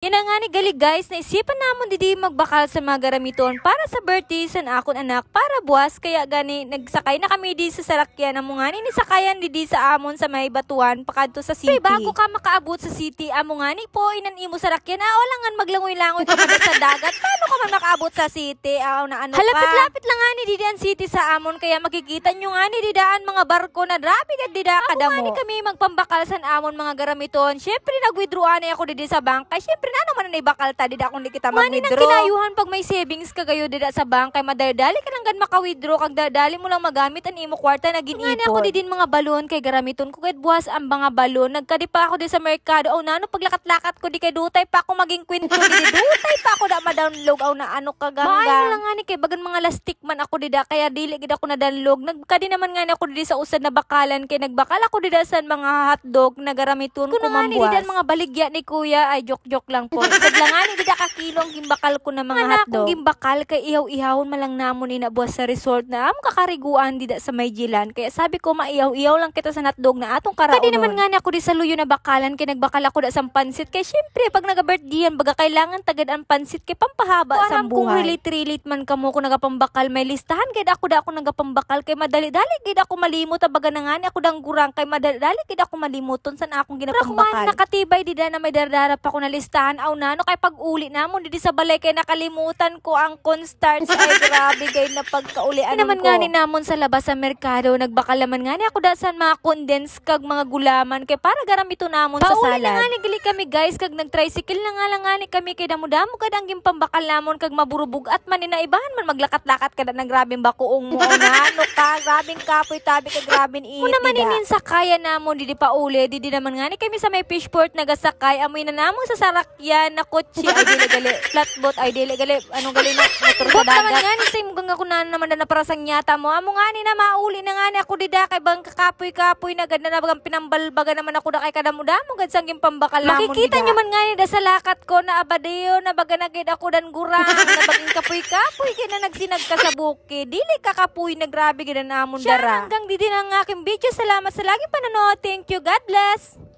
Yan na nga ni gali guys, naisipan namon didi magbakal sa mga garamiton para sa birthday sa akon anak para buwas, kaya gani nagsakay na kami di sa sarakyan amo nga ni sakayan didi sa amon sa may batuan pakadto sa city. Pero bago ka makaabot sa city amo nga ni po inan imo sarakyan langan maglangoy-langoy ka man sa dagat. Paano ka man makaabot sa city? Na ano halapit-lapit lang nga ni didi ang city sa amon, kaya makikita nyo nga ni didaan mga barko na drabi kad dida kadamo. Amo nga ni kami magpambakal sa amon mga garamiton. Syempre nag-withdrawan ako didi sa bangka. Syempre na naman na ibakal ta dida kung di kita mag-withdraw. Mani nang kinayuhan pag may savings ka kayo dida sa bank kay madali ka lang gan maka-withdraw kag dadali mo lang magamit ang imo kwarta na ginipon. Ngani ako din mga balon kay garamiton ko kahit buwas ang mga balon. Nagkadi pa ako di sa merkado. Nano paglakat-lakat ko di kay dutay pa ako maging kwento di dutay pa ako da ma-download na ano kaganga. Maayo lang ngani kay bagan mga lastik man ako dida kaya dili gid ako na-download. Nagkadi naman ngani ako di sa usad na bakalan kay nagbakal ako dida sa mga hotdog na garamiton ko mambuas. Kuno ngani mga baligya ni kuya ay joke lang po. Saglangani dida ka kilong gimbakal ko na mga hotdog. Kung gimbakal kay ihaw-ihawon malang namon ni nabuwas sa resort na amo kakariguan dida sa Mayjilan. Kaya sabi ko maihaw-ihaw lang kita sa hotdog na atong karaonon. Kadi naman nga ako di sa luyo na bakalan kay nagbakal ako da sa pansit kay syempre pag naga-birthdayan baga kailangan tagad ang pansit kay pampahaba sa buhay. Kung relate man kamo kung nagapambakal may listahan kay ako nagapambakal kay madali-dali gid ako malimot baga na nga ako dang gurang kay madali-dali gid ako malimuton sa akong ginapambakal. Nakatibay dida na may dardara pa ko na listahan no kay pag-uli namon didi sa balay kay nakalimutan ko ang cornstarch ay grabe kay na pagkaulian ko. Naman nga ni namon sa labas sa merkado nagbakal naman nga ni ako dasan mga condensed kag mga gulaman kay para garamito namon sa salad. Pauli na nga ni gali kami guys kag nag-tricycle na nga ni kami kay damo-damo kad ang gimpambakal namon kag maburubog at man inaibahan man maglakat-lakat kada nang grabeng bakuong mo ano ka grabeng kapoy tabi kay grabeng init. Una man inin sa kaya namon didi pauli didi naman nga ni kami sa may fishport nagasakay amoy na namon sa sarakyan na kotse ay dili gali flatboat ay dili gali anong gali na motor sa dagat. Naman nga ni sa imong ako na naman na parasang nyata mo amo nga ni na mauli na nga ni ako dida kay bang kakapoy-kapoy na gad na bagang pinambalbaga naman ako da kay kadamo-damo gad sang gimpambakal namon. Makikita nyo man nga ni da sa lakat ko na abadayo na baga na gid ako dan gurang na baging kapoy-kapoy kay na nagsinag ka sa bukid dili kakapoy na grabe gid namon dara. Hanggang didi na ang aking video. Salamat sa laging panonood. Thank you. God bless.